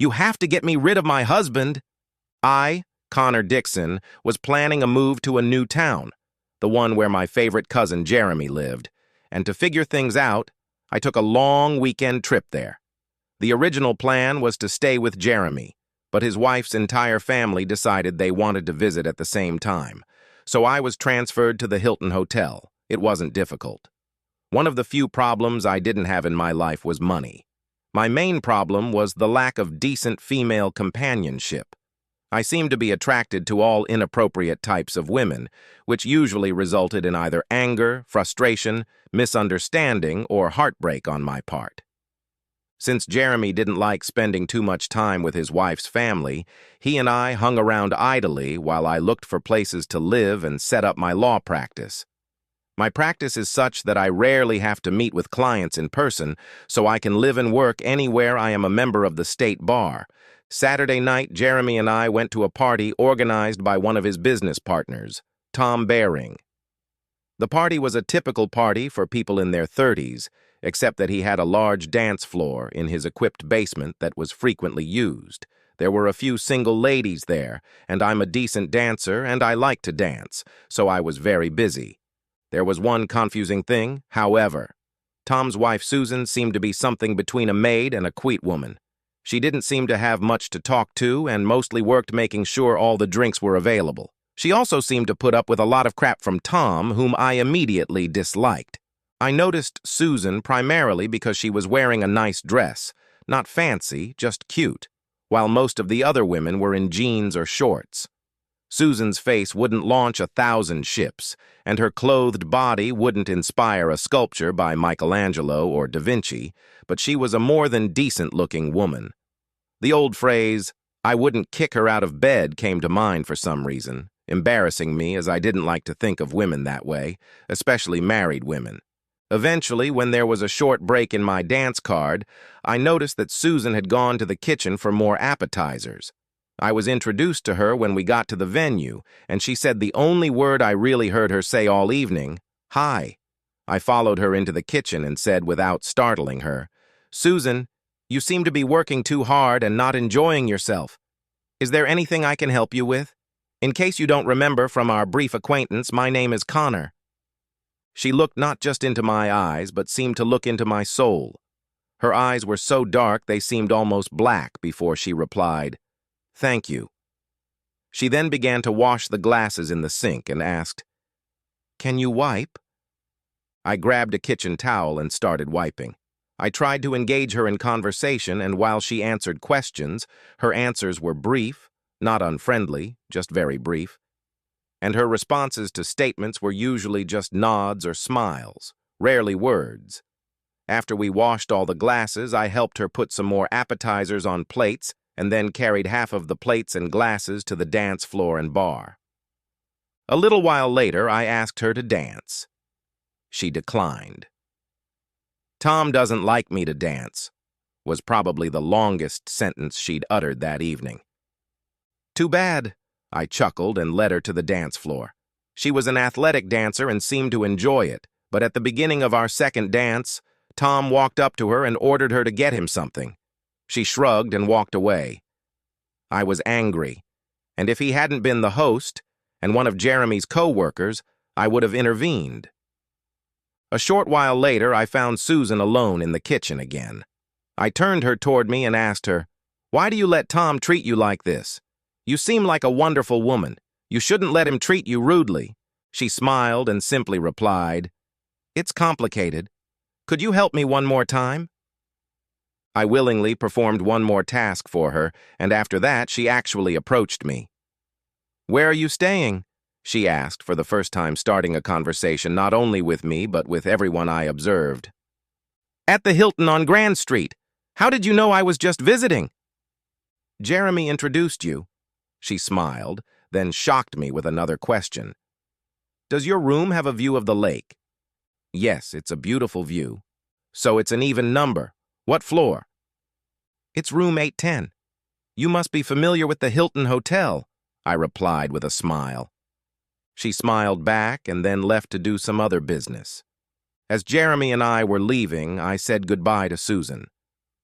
You have to get me rid of my husband. I, Connor Dixon, was planning a move to a new town, the one where my favorite cousin Jeremy lived, and to figure things out, I took a long weekend trip there. The original plan was to stay with Jeremy, but his wife's entire family decided they wanted to visit at the same time, so I was transferred to the Hilton Hotel. It wasn't difficult. One of the few problems I didn't have in my life was money. My main problem was the lack of decent female companionship. I seemed to be attracted to all inappropriate types of women, which usually resulted in either anger, frustration, misunderstanding, or heartbreak on my part. Since Jeremy didn't like spending too much time with his wife's family, he and I hung around idly while I looked for places to live and set up my law practice. My practice is such that I rarely have to meet with clients in person, so I can live and work anywhere I am a member of the state bar. Saturday night, Jeremy and I went to a party organized by one of his business partners, Tom Baring. The party was a typical party for people in their 30s, except that he had a large dance floor in his equipped basement that was frequently used. There were a few single ladies there, and I'm a decent dancer and I like to dance, so I was very busy. There was one confusing thing, however. Tom's wife Susan seemed to be something between a maid and a queet woman. She didn't seem to have much to talk to and mostly worked making sure all the drinks were available. She also seemed to put up with a lot of crap from Tom, whom I immediately disliked. I noticed Susan primarily because she was wearing a nice dress, not fancy, just cute, while most of the other women were in jeans or shorts. Susan's face wouldn't launch 1,000 ships, and her clothed body wouldn't inspire a sculpture by Michelangelo or Da Vinci, but she was a more than decent-looking woman. The old phrase, "I wouldn't kick her out of bed," came to mind for some reason, embarrassing me as I didn't like to think of women that way, especially married women. Eventually, when there was a short break in my dance card, I noticed that Susan had gone to the kitchen for more appetizers. I was introduced to her when we got to the venue, and she said the only word I really heard her say all evening, "Hi." I followed her into the kitchen and said without startling her, "Susan, you seem to be working too hard and not enjoying yourself. Is there anything I can help you with? In case you don't remember from our brief acquaintance, my name is Connor." She looked not just into my eyes, but seemed to look into my soul. Her eyes were so dark they seemed almost black before she replied, "Thank you." She then began to wash the glasses in the sink and asked, "Can you wipe?" I grabbed a kitchen towel and started wiping. I tried to engage her in conversation, and while she answered questions, her answers were brief, not unfriendly, just very brief. And her responses to statements were usually just nods or smiles, rarely words. After we washed all the glasses, I helped her put some more appetizers on plates and then carried half of the plates and glasses to the dance floor and bar. A little while later, I asked her to dance. She declined. "Tom doesn't like me to dance," was probably the longest sentence she'd uttered that evening. "Too bad," I chuckled and led her to the dance floor. She was an athletic dancer and seemed to enjoy it, but at the beginning of our second dance, Tom walked up to her and ordered her to get him something. She shrugged and walked away. I was angry, and if he hadn't been the host and one of Jeremy's co-workers, I would have intervened. A short while later, I found Susan alone in the kitchen again. I turned her toward me and asked her, "Why do you let Tom treat you like this? You seem like a wonderful woman. You shouldn't let him treat you rudely." She smiled and simply replied, "It's complicated. Could you help me one more time?" I willingly performed one more task for her, and after that she actually approached me. "Where are you staying?" she asked, for the first time starting a conversation not only with me but with everyone I observed. "At the Hilton on Grand Street. How did you know I was just visiting?" "Jeremy introduced you." She smiled, then shocked me with another question. "Does your room have a view of the lake?" "Yes, it's a beautiful view." "So it's an even number. What floor?" "It's room 810. You must be familiar with the Hilton Hotel," I replied with a smile. She smiled back and then left to do some other business. As Jeremy and I were leaving, I said goodbye to Susan.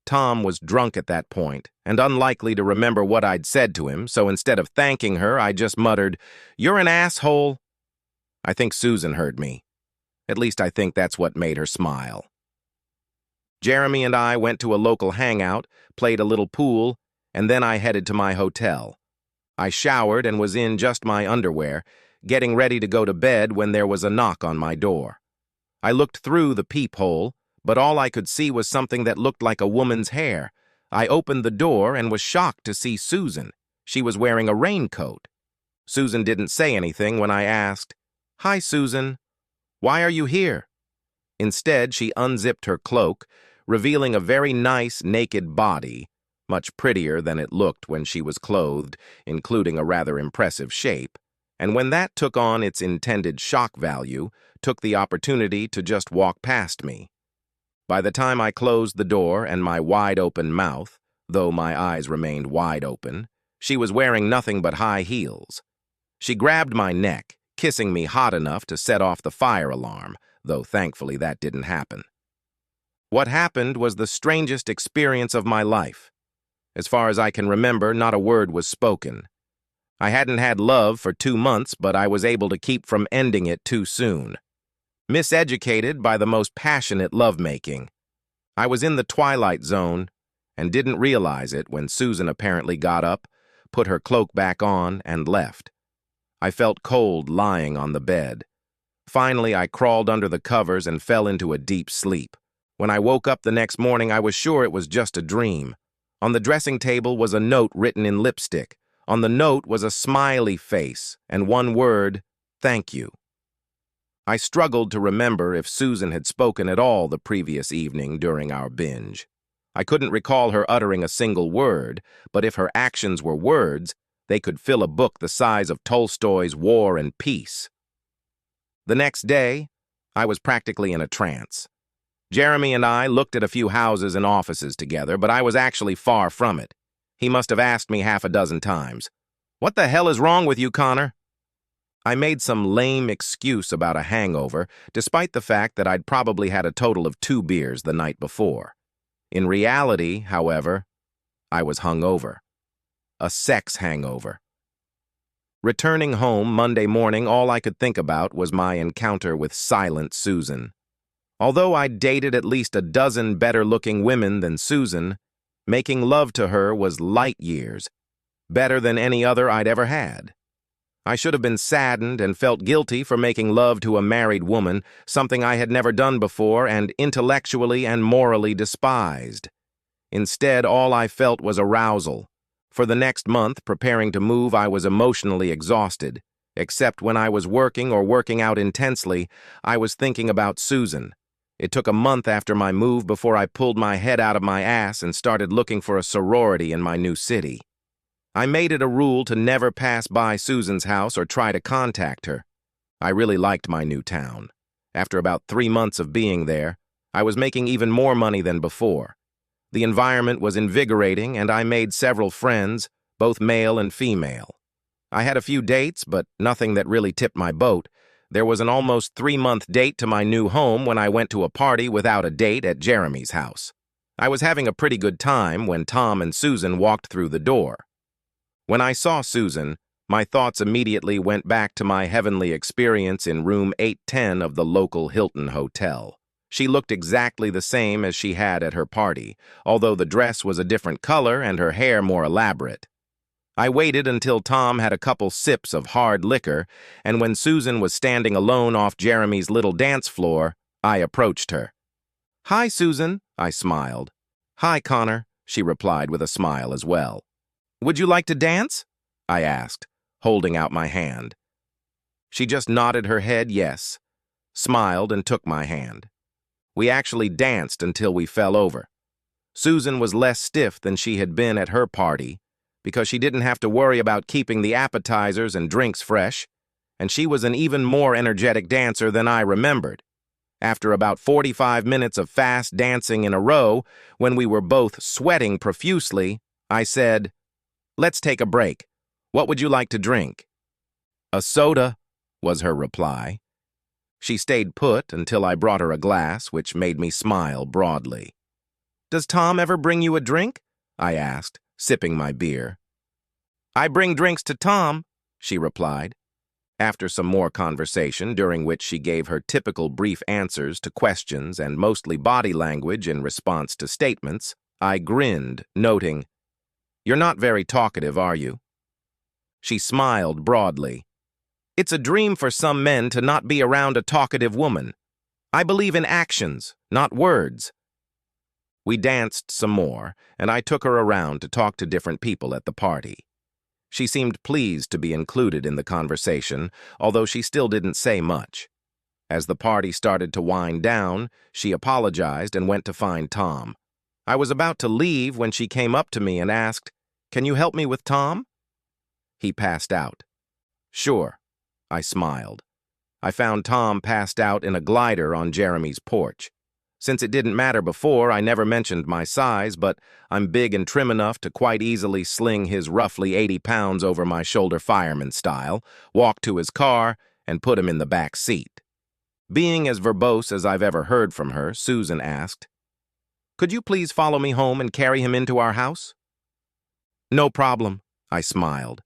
Tom was drunk at that point and unlikely to remember what I'd said to him, so instead of thanking her, I just muttered, "You're an asshole." I think Susan heard me. At least I think that's what made her smile. Jeremy and I went to a local hangout, played a little pool, and then I headed to my hotel. I showered and was in just my underwear, getting ready to go to bed when there was a knock on my door. I looked through the peephole, but all I could see was something that looked like a woman's hair. I opened the door and was shocked to see Susan. She was wearing a raincoat. Susan didn't say anything when I asked, "Hi, Susan. Why are you here?" Instead, she unzipped her cloak, revealing a very nice naked body, much prettier than it looked when she was clothed, including a rather impressive shape, and when that took on its intended shock value, took the opportunity to just walk past me. By the time I closed the door and my wide-open mouth, though my eyes remained wide open, she was wearing nothing but high heels. She grabbed my neck, kissing me hot enough to set off the fire alarm, though thankfully that didn't happen. What happened was the strangest experience of my life. As far as I can remember, not a word was spoken. I hadn't had love for 2 months, but I was able to keep from ending it too soon. Miseducated by the most passionate lovemaking. I was in the twilight zone and didn't realize it when Susan apparently got up, put her cloak back on, and left. I felt cold lying on the bed. Finally, I crawled under the covers and fell into a deep sleep. When I woke up the next morning, I was sure it was just a dream. On the dressing table was a note written in lipstick. On the note was a smiley face and one word, "Thank you." I struggled to remember if Susan had spoken at all the previous evening during our binge. I couldn't recall her uttering a single word, but if her actions were words, they could fill a book the size of Tolstoy's War and Peace. The next day, I was practically in a trance. Jeremy and I looked at a few houses and offices together, but I was actually far from it. He must have asked me half a dozen times, "What the hell is wrong with you, Connor?" I made some lame excuse about a hangover, despite the fact that I'd probably had a total of 2 beers the night before. In reality, however, I was hungover. A sex hangover. Returning home Monday morning, all I could think about was my encounter with Silent Susan. Although I'd dated at least a dozen better-looking women than Susan, making love to her was light years, better than any other I'd ever had. I should have been saddened and felt guilty for making love to a married woman, something I had never done before and intellectually and morally despised. Instead, all I felt was arousal. For the next month, preparing to move, I was emotionally exhausted. Except when I was working or working out intensely, I was thinking about Susan. It took a month after my move before I pulled my head out of my ass and started looking for a sorority in my new city. I made it a rule to never pass by Susan's house or try to contact her. I really liked my new town. After about 3 months of being there, I was making even more money than before. The environment was invigorating, and I made several friends, both male and female. I had a few dates, but nothing that really tipped my boat. There was an almost 3-month date to my new home when I went to a party without a date at Jeremy's house. I was having a pretty good time when Tom and Susan walked through the door. When I saw Susan, my thoughts immediately went back to my heavenly experience in room 810 of the local Hilton Hotel. She looked exactly the same as she had at her party, although the dress was a different color and her hair more elaborate. I waited until Tom had a couple sips of hard liquor, and when Susan was standing alone off Jeremy's little dance floor, I approached her. "Hi, Susan," I smiled. "Hi, Connor," she replied with a smile as well. "Would you like to dance?" I asked, holding out my hand. She just nodded her head yes, smiled, and took my hand. We actually danced until we fell over. Susan was less stiff than she had been at her party because she didn't have to worry about keeping the appetizers and drinks fresh, and she was an even more energetic dancer than I remembered. After about 45 minutes of fast dancing in a row, when we were both sweating profusely, I said, "Let's take a break. What would you like to drink?" "A soda," was her reply. She stayed put until I brought her a glass, which made me smile broadly. Does Tom ever bring you a drink? I asked, sipping my beer. I bring drinks to Tom, she replied. After some more conversation, during which she gave her typical brief answers to questions and mostly body language in response to statements, I grinned, noting, "You're not very talkative, are you?" She smiled broadly. "It's a dream for some men to not be around a talkative woman. I believe in actions, not words." We danced some more, and I took her around to talk to different people at the party. She seemed pleased to be included in the conversation, although she still didn't say much. As the party started to wind down, she apologized and went to find Tom. I was about to leave when she came up to me and asked, "Can you help me with Tom?" He passed out. "Sure," I smiled. I found Tom passed out in a glider on Jeremy's porch. Since it didn't matter before, I never mentioned my size, but I'm big and trim enough to quite easily sling his roughly 80 pounds over my shoulder fireman style, walk to his car, and put him in the back seat. Being as verbose as I've ever heard from her, Susan asked, "Could you please follow me home and carry him into our house?" "No problem," I smiled.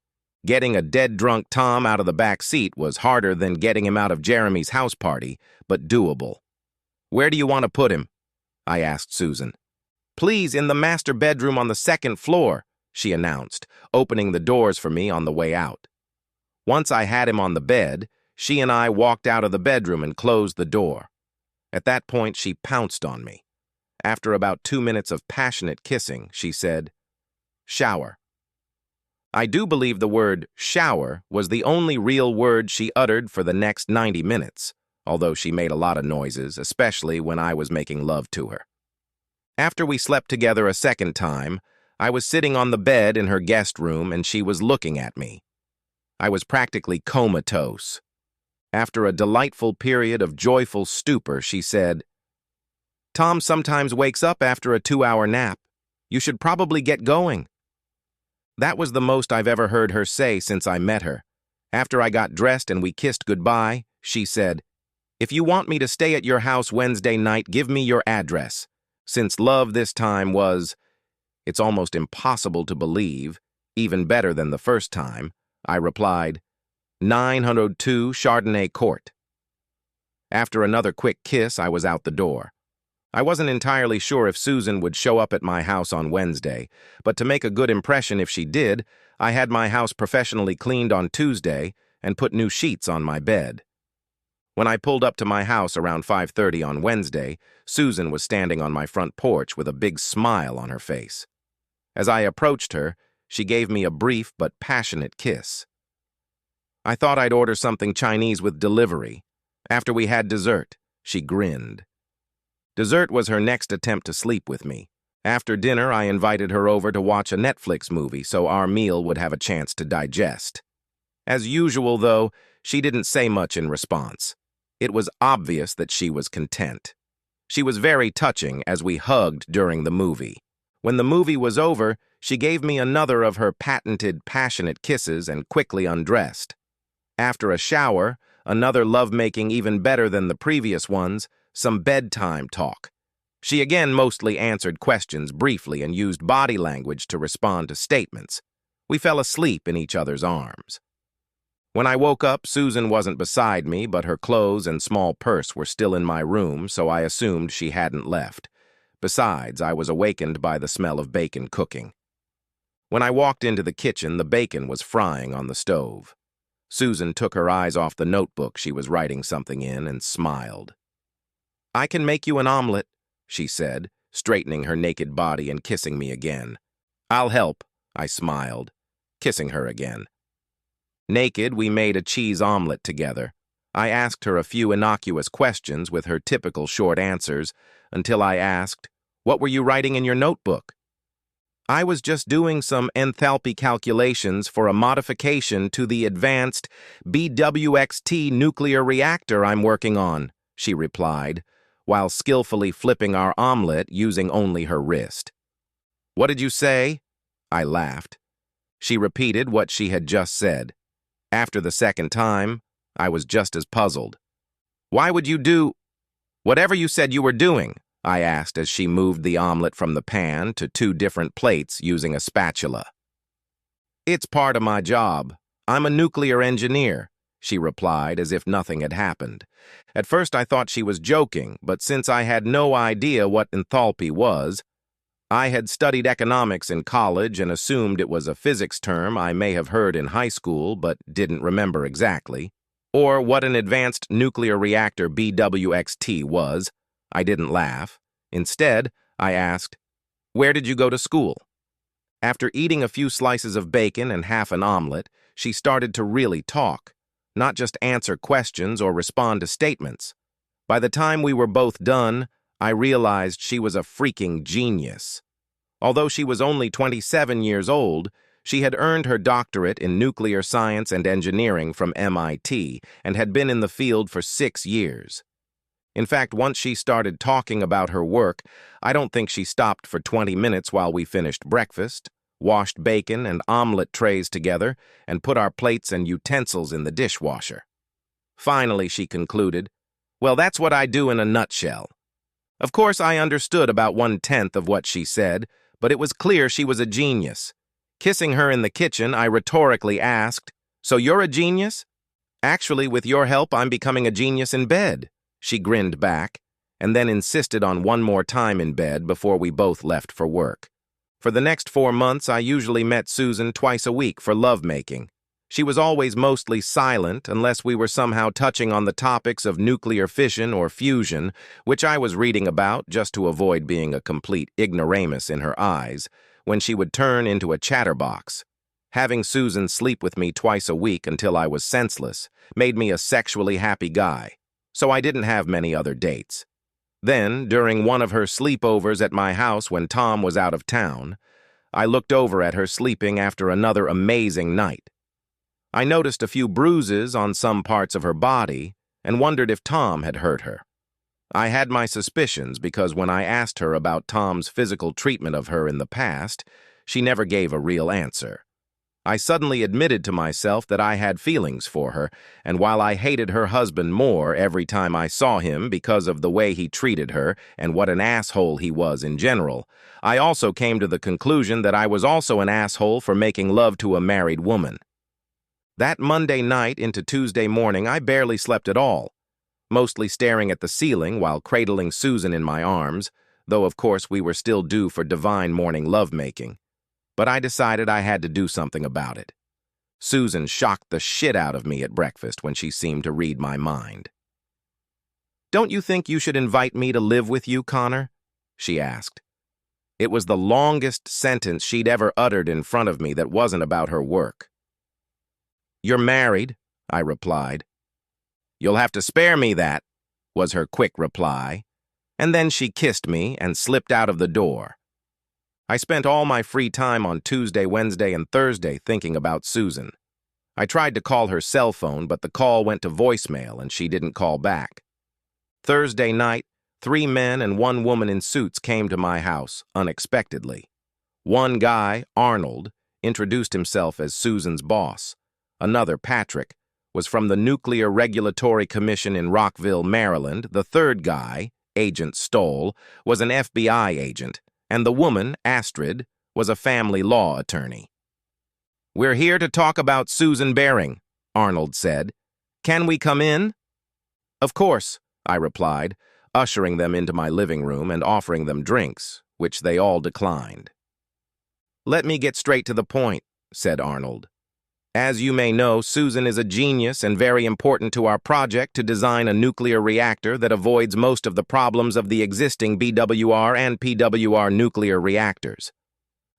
Getting a dead-drunk Tom out of the back seat was harder than getting him out of Jeremy's house party, but doable. "Where do you want to put him?" I asked Susan. "Please, in the master bedroom on the second floor," she announced, opening the doors for me on the way out. Once I had him on the bed, she and I walked out of the bedroom and closed the door. At that point, she pounced on me. After about 2 minutes of passionate kissing, she said, "Shower." I do believe the word shower was the only real word she uttered for the next 90 minutes, although she made a lot of noises, especially when I was making love to her. After we slept together a second time, I was sitting on the bed in her guest room and she was looking at me. I was practically comatose. After a delightful period of joyful stupor, she said, "Tom sometimes wakes up after a 2-hour nap. You should probably get going." That was the most I've ever heard her say since I met her. After I got dressed and we kissed goodbye, she said, "If you want me to stay at your house Wednesday night, give me your address." Since love this time was, it's almost impossible to believe, even better than the first time, I replied, 902 Chardonnay Court. After another quick kiss, I was out the door. I wasn't entirely sure if Susan would show up at my house on Wednesday, but to make a good impression if she did, I had my house professionally cleaned on Tuesday and put new sheets on my bed. When I pulled up to my house around 5:30 on Wednesday, Susan was standing on my front porch with a big smile on her face. As I approached her, she gave me a brief but passionate kiss. I thought I'd order something Chinese with delivery. After we had dessert, she grinned. Dessert was her next attempt to sleep with me. After dinner, I invited her over to watch a Netflix movie so our meal would have a chance to digest. As usual, though, she didn't say much in response. It was obvious that she was content. She was very touching as we hugged during the movie. When the movie was over, she gave me another of her patented passionate kisses and quickly undressed. After a shower, another lovemaking even better than the previous ones, some bedtime talk. She again mostly answered questions briefly and used body language to respond to statements. We fell asleep in each other's arms. When I woke up, Susan wasn't beside me, but her clothes and small purse were still in my room, so I assumed she hadn't left. Besides, I was awakened by the smell of bacon cooking. When I walked into the kitchen, the bacon was frying on the stove. Susan took her eyes off the notebook she was writing something in and smiled. "I can make you an omelet," she said, straightening her naked body and kissing me again. "I'll help," I smiled, kissing her again. Naked, we made a cheese omelet together. I asked her a few innocuous questions with her typical short answers, until I asked, "What were you writing in your notebook?" "I was just doing some enthalpy calculations for a modification to the advanced BWXT nuclear reactor I'm working on," she replied, while skillfully flipping our omelet using only her wrist. "What did you say?" I laughed. She repeated what she had just said. After the second time, I was just as puzzled. "Why would you do whatever you said you were doing?" I asked as she moved the omelet from the pan to two different plates using a spatula. It's part of my job. I'm a nuclear engineer, she replied as if nothing had happened. At first I thought she was joking, but since I had no idea what enthalpy was, I had studied economics in college and assumed it was a physics term I may have heard in high school but didn't remember exactly, or what an advanced nuclear reactor BWXT was. I didn't laugh. Instead, I asked, "Where did you go to school?" After eating a few slices of bacon and half an omelet, she started to really talk, not just answer questions or respond to statements. By the time we were both done, I realized she was a freaking genius. Although she was only 27 years old, she had earned her doctorate in nuclear science and engineering from MIT and had been in the field for 6 years. In fact, once she started talking about her work, I don't think she stopped for 20 minutes while we finished breakfast, washed bacon and omelet trays together, and put our plates and utensils in the dishwasher. Finally, she concluded, "Well, that's what I do in a nutshell." Of course, I understood about 1/10 of what she said, but it was clear she was a genius. Kissing her in the kitchen, I rhetorically asked, "So you're a genius?" "Actually, with your help, I'm becoming a genius in bed," she grinned back, and then insisted on one more time in bed before we both left for work. For the next 4 months, I usually met Susan twice a week for lovemaking. She was always mostly silent unless we were somehow touching on the topics of nuclear fission or fusion, which I was reading about just to avoid being a complete ignoramus in her eyes, when she would turn into a chatterbox. Having Susan sleep with me twice a week until I was senseless made me a sexually happy guy, so I didn't have many other dates. Then, during one of her sleepovers at my house when Tom was out of town, I looked over at her sleeping after another amazing night. I noticed a few bruises on some parts of her body and wondered if Tom had hurt her. I had my suspicions because when I asked her about Tom's physical treatment of her in the past, she never gave a real answer. I suddenly admitted to myself that I had feelings for her, and while I hated her husband more every time I saw him because of the way he treated her and what an asshole he was in general, I also came to the conclusion that I was also an asshole for making love to a married woman. That Monday night into Tuesday morning, I barely slept at all, mostly staring at the ceiling while cradling Susan in my arms, though of course we were still due for divine morning lovemaking. But I decided I had to do something about it. Susan shocked the shit out of me at breakfast when she seemed to read my mind. "Don't you think you should invite me to live with you, Connor?" she asked. It was the longest sentence she'd ever uttered in front of me that wasn't about her work. "You're married," I replied. "You'll have to spare me that," was her quick reply, and then she kissed me and slipped out of the door. I spent all my free time on Tuesday, Wednesday, and Thursday thinking about Susan. I tried to call her cell phone, but the call went to voicemail and she didn't call back. Thursday night, 3 men and 1 woman in suits came to my house unexpectedly. One guy, Arnold, introduced himself as Susan's boss. Another, Patrick, was from the Nuclear Regulatory Commission in Rockville, Maryland. The third guy, Agent Stoll, was an FBI agent, and the woman, Astrid, was a family law attorney. "We're here to talk about Susan Baring," Arnold said. "Can we come in?" "Of course," I replied, ushering them into my living room and offering them drinks, which they all declined. "Let me get straight to the point," said Arnold. "As you may know, Susan is a genius and very important to our project to design a nuclear reactor that avoids most of the problems of the existing BWR and PWR nuclear reactors.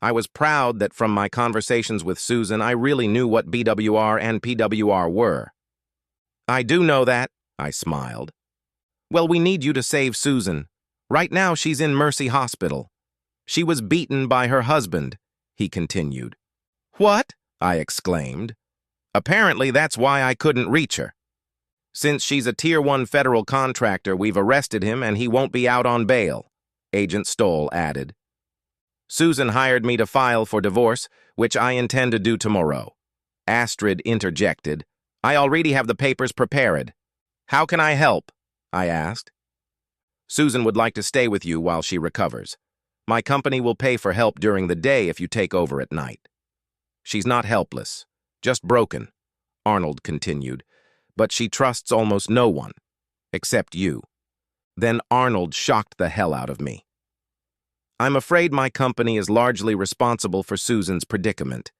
I was proud that from my conversations with Susan, I really knew what BWR and PWR were." "I do know that," I smiled. "Well, we need you to save Susan. Right now, she's in Mercy Hospital. She was beaten by her husband," he continued. "What?" I exclaimed. "Apparently that's why I couldn't reach her. Since she's a Tier 1 federal contractor, we've arrested him and he won't be out on bail," Agent Stoll added. "Susan hired me to file for divorce, which I intend to do tomorrow." Astrid interjected. "I already have the papers prepared. How can I help?" I asked. Susan would like to stay with you while she recovers. My company will pay for help during the day if you take over at night. She's not helpless, just broken, Arnold continued, but she trusts almost no one, except you. Then Arnold shocked the hell out of me. I'm afraid my company is largely responsible for Susan's predicament.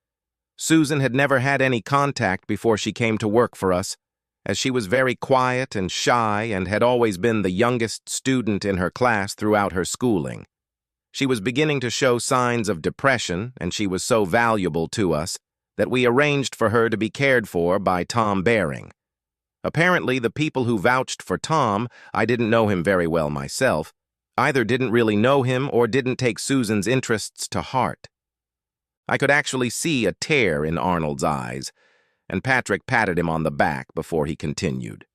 Susan had never had any contact before she came to work for us, as she was very quiet and shy and had always been the youngest student in her class throughout her schooling. She was beginning to show signs of depression, and she was so valuable to us that we arranged for her to be cared for by Tom Baring. Apparently, the people who vouched for Tom, I didn't know him very well myself, either didn't really know him or didn't take Susan's interests to heart. I could actually see a tear in Arnold's eyes, and Patrick patted him on the back before he continued.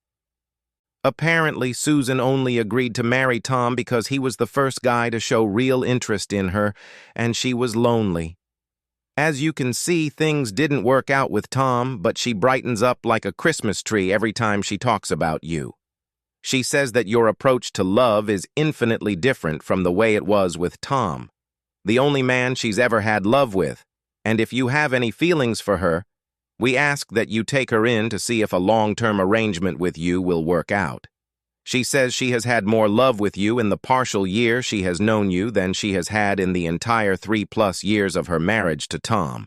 Apparently, Susan only agreed to marry Tom because he was the first guy to show real interest in her, and she was lonely. As you can see, things didn't work out with Tom, but she brightens up like a Christmas tree every time she talks about you. She says that your approach to love is infinitely different from the way it was with Tom, the only man she's ever had love with, and if you have any feelings for her, we ask that you take her in to see if a long-term arrangement with you will work out. She says she has had more love with you in the partial year she has known you than she has had in the entire 3+ years of her marriage to Tom.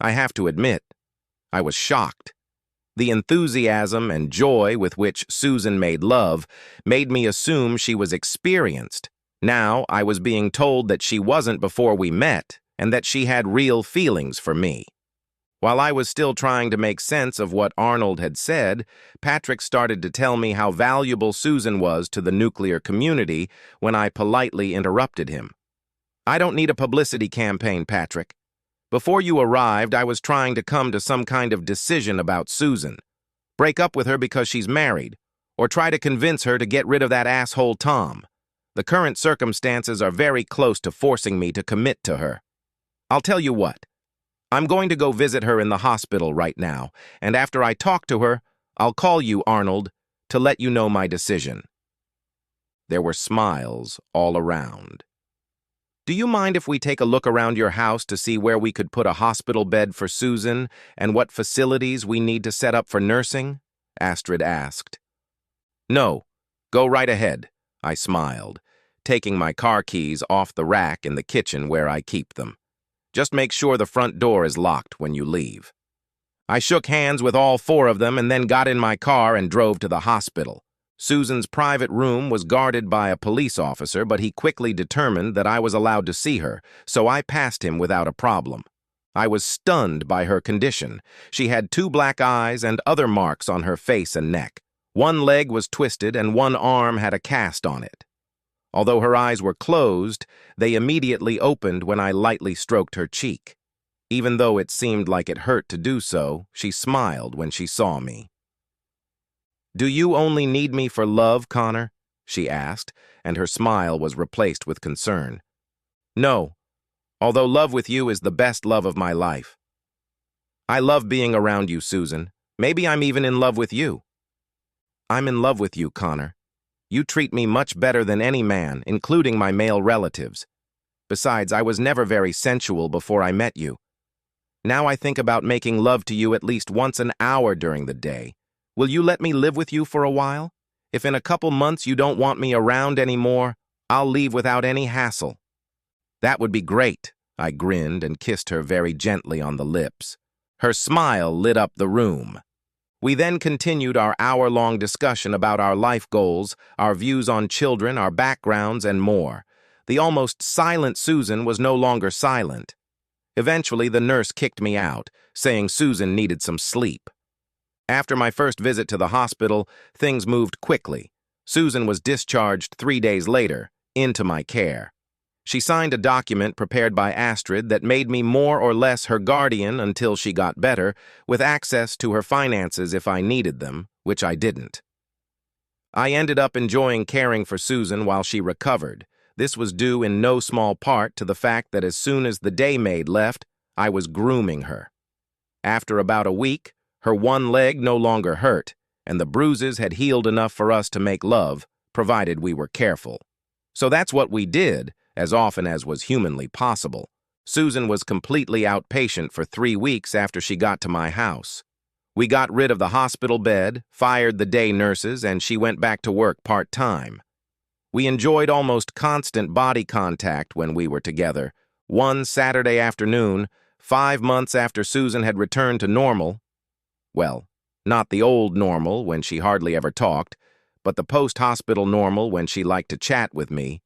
I have to admit, I was shocked. The enthusiasm and joy with which Susan made love made me assume she was experienced. Now I was being told that she wasn't before we met and that she had real feelings for me. While I was still trying to make sense of what Arnold had said, Patrick started to tell me how valuable Susan was to the nuclear community when I politely interrupted him. I don't need a publicity campaign, Patrick. Before you arrived, I was trying to come to some kind of decision about Susan. Break up with her because she's married, or try to convince her to get rid of that asshole Tom. The current circumstances are very close to forcing me to commit to her. I'll tell you what. I'm going to go visit her in the hospital right now, and after I talk to her, I'll call you, Arnold, to let you know my decision. There were smiles all around. Do you mind if we take a look around your house to see where we could put a hospital bed for Susan and what facilities we need to set up for nursing? Astrid asked. No, go right ahead, I smiled, taking my car keys off the rack in the kitchen where I keep them. Just make sure the front door is locked when you leave. I shook hands with all 4 of them and then got in my car and drove to the hospital. Susan's private room was guarded by a police officer, but he quickly determined that I was allowed to see her, so I passed him without a problem. I was stunned by her condition. She had 2 black eyes and other marks on her face and neck. One leg was twisted and one arm had a cast on it. Although her eyes were closed, they immediately opened when I lightly stroked her cheek. Even though it seemed like it hurt to do so, she smiled when she saw me. Do you only need me for love, Connor? She asked, and her smile was replaced with concern. No, although love with you is the best love of my life. I love being around you, Susan. Maybe I'm even in love with you. I'm in love with you, Connor. You treat me much better than any man, including my male relatives. Besides, I was never very sensual before I met you. Now I think about making love to you at least once an hour during the day. Will you let me live with you for a while? If in a couple months you don't want me around anymore, I'll leave without any hassle. That would be great, I grinned and kissed her very gently on the lips. Her smile lit up the room. We then continued our hour-long discussion about our life goals, our views on children, our backgrounds, and more. The almost silent Susan was no longer silent. Eventually, the nurse kicked me out, saying Susan needed some sleep. After my first visit to the hospital, things moved quickly. Susan was discharged 3 days later, into my care. She signed a document prepared by Astrid that made me more or less her guardian until she got better, with access to her finances if I needed them, which I didn't. I ended up enjoying caring for Susan while she recovered. This was due in no small part to the fact that as soon as the day maid left, I was grooming her. After about a week, her one leg no longer hurt, and the bruises had healed enough for us to make love, provided we were careful. So that's what we did, as often as was humanly possible. Susan was completely outpatient for 3 weeks after she got to my house. We got rid of the hospital bed, fired the day nurses, and she went back to work part-time. We enjoyed almost constant body contact when we were together. One Saturday afternoon, 5 months after Susan had returned to normal, well, not the old normal when she hardly ever talked, but the post-hospital normal when she liked to chat with me,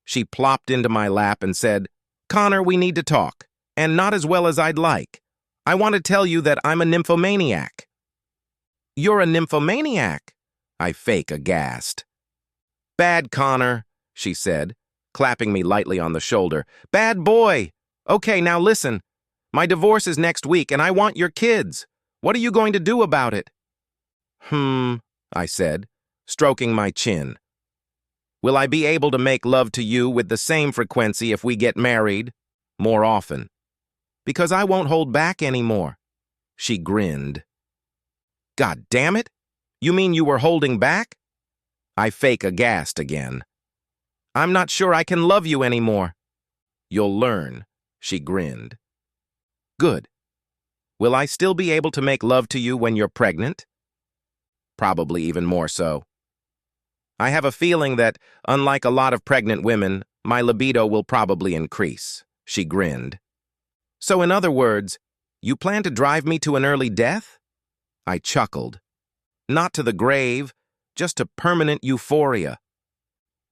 she plopped into my lap and said, "Connor, we need to talk, and not as well as I'd like. I want to tell you that I'm a nymphomaniac." "You're a nymphomaniac?" I fake aghast. "Bad, Connor," she said, clapping me lightly on the shoulder. "Bad boy! Okay, now listen. My divorce is next week, and I want your kids. What are you going to do about it?" I said, stroking my chin. "Will I be able to make love to you with the same frequency if we get married? More often. Because I won't hold back anymore." She grinned. "God damn it! You mean you were holding back?" I fake aghast again. "I'm not sure I can love you anymore." "You'll learn," she grinned. "Good. Will I still be able to make love to you when you're pregnant?" "Probably even more so. I have a feeling that, unlike a lot of pregnant women, my libido will probably increase." She grinned. "So in other words, you plan to drive me to an early death?" I chuckled. "Not to the grave, just to permanent euphoria."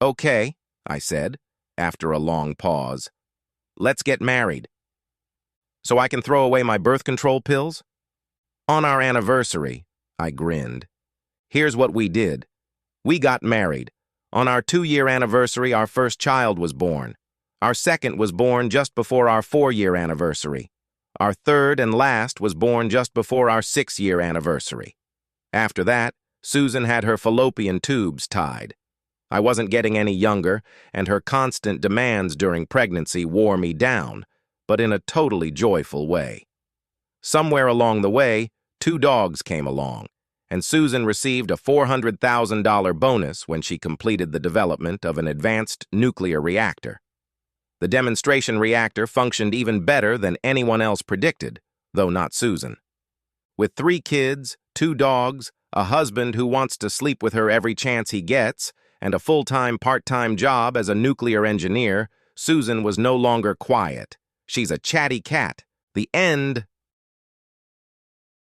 "Okay," I said, after a long pause. "Let's get married." "So I can throw away my birth control pills?" "On our anniversary," I grinned. "Here's what we did. We got married. On our 2-year anniversary, our first child was born. Our second was born just before our 4-year anniversary. Our third and last was born just before our 6-year anniversary. After that, Susan had her fallopian tubes tied. I wasn't getting any younger, and her constant demands during pregnancy wore me down, but in a totally joyful way. Somewhere along the way, 2 dogs came along, and Susan received a $400,000 bonus when she completed the development of an advanced nuclear reactor. The demonstration reactor functioned even better than anyone else predicted, though not Susan. With 3 kids, 2 dogs, a husband who wants to sleep with her every chance he gets, and a full-time, part-time job as a nuclear engineer, Susan was no longer quiet. She's a chatty cat. The end